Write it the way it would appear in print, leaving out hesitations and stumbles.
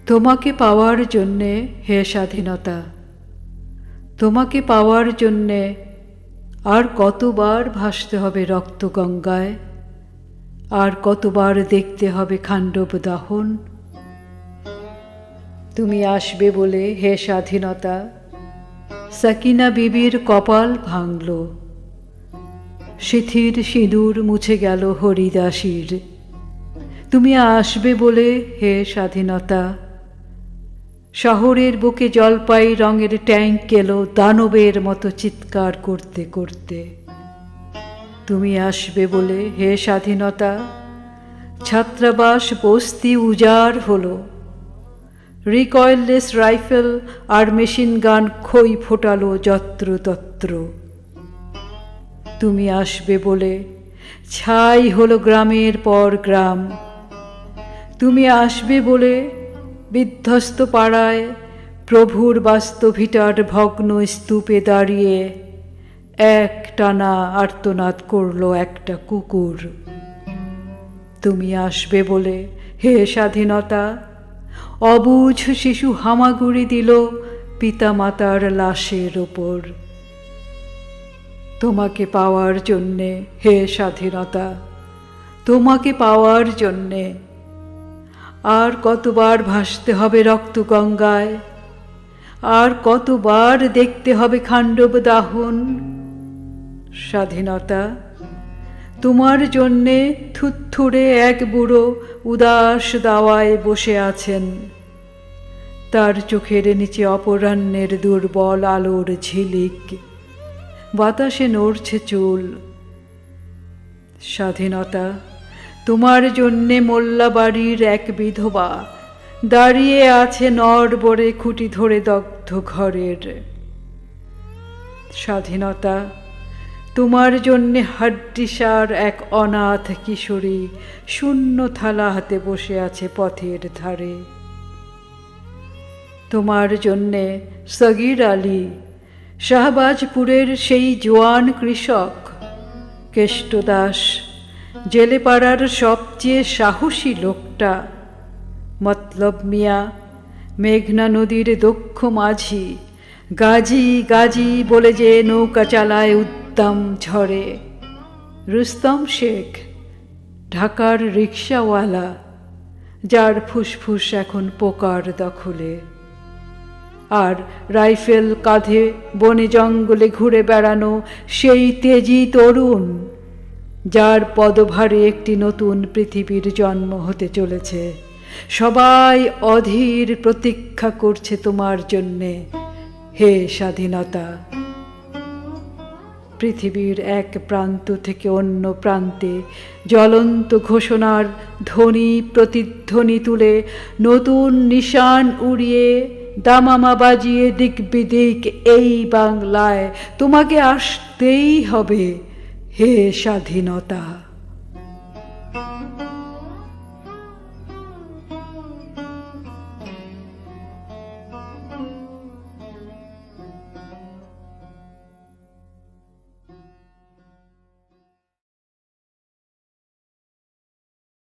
তোমাকে পাওয়ার জন্যে হে স্বাধীনতা, তোমাকে পাওয়ার জন্যে আর কতবার ভাসতে হবে রক্ত গঙ্গায়, আর কতবার দেখতে হবে খাণ্ডব দাহন। তুমি আসবে বলে হে স্বাধীনতা, সাকিনা বিবির কপাল ভাঙল, সিথির সিঁদুর মুছে গেল হরিদাসীর। তুমি আসবে বলে হে স্বাধীনতা, শহরের বুকে জলপাই রঙের ট্যাঙ্ক এলো দানবের মতো চিৎকার করতে করতে। তুমি আসবে বলে হে স্বাধীনতা, ছাত্রাবাস বস্তি উজাড় হলো, রিকয়েললেস রাইফেল আর মেশিন গান খই ফোটালো যত্রতত্র। তুমি আসবে বলে ছাই হলো গ্রামের পর গ্রাম। তুমি আসবে বলে বিধ্বস্ত পাড়ায় প্রভুর বাস্তভিটার ভগ্ন স্তূপে দাঁড়িয়ে এক টানা আর্তনাদ করল একটা কুকুর। তুমি আসবে বলে হে স্বাধীনতা, অবুঝ শিশু হামাগুড়ি দিল পিতামাতার লাশের ওপর। তোমাকে পাওয়ার জন্যে হে স্বাধীনতা, তোমাকে পাওয়ার জন্যে আর কতবার ভাসতে হবে রক্ত গঙ্গায়, আর কতবার দেখতে হবে খাণ্ডব দাহন। স্বাধীনতা, তোমার জন্যে থুত্থুড়ে এক বুড়ো উদাস দাওয়ায় বসে আছেন, তার চোখের নিচে অপরাহ্নের দুর্বল আলোর ঝিলিক, বাতাসে নড়ছে চুল। স্বাধীনতা, তোমার জন্যে মোল্লাবাড়ির এক বিধবা দাঁড়িয়ে আছে নড়বড়ে খুঁটি ধরে দগ্ধ ঘরের। স্বাধীনতা, তোমার জন্যে হাড্ডিসার এক অনাথ কিশোরী শূন্য থালা হাতে বসে আছে পথের ধারে। তোমার জন্যে সগীর আলী, শাহবাজপুরের সেই জোয়ান কৃষক, কেষ্টদাস, জেলেপাড়ার সবচেয়ে সাহসী লোকটা, মতলব মিয়া, মেঘনা নদীর দক্ষ মাঝি, গাজী গাজী বলে যে নৌকা চালায় উদ্দাম ঝড়ে, রুস্তম শেখ, ঢাকার রিকশাওয়ালা, যার ফুসফুস এখন পোকার দখলে, আর রাইফেল কাঁধে বনে জঙ্গলে ঘুরে বেড়ানো সেই তেজি তরুণ, যার পদভারে একটি নতুন পৃথিবীর জন্ম হতে চলেছে। সবাই অধীর প্রতীক্ষা করছে তোমার জন্যে হে স্বাধীনতা। পৃথিবীর এক প্রান্ত থেকে অন্য প্রান্তে জ্বলন্ত ঘোষণার ধ্বনি প্রতিধ্বনি তুলে নতুন নিশান উড়িয়ে দামামা বাজিয়ে দিক বিদিক এই বাংলায় তোমাকে আসতেই হবে হে স্বাধীনতা।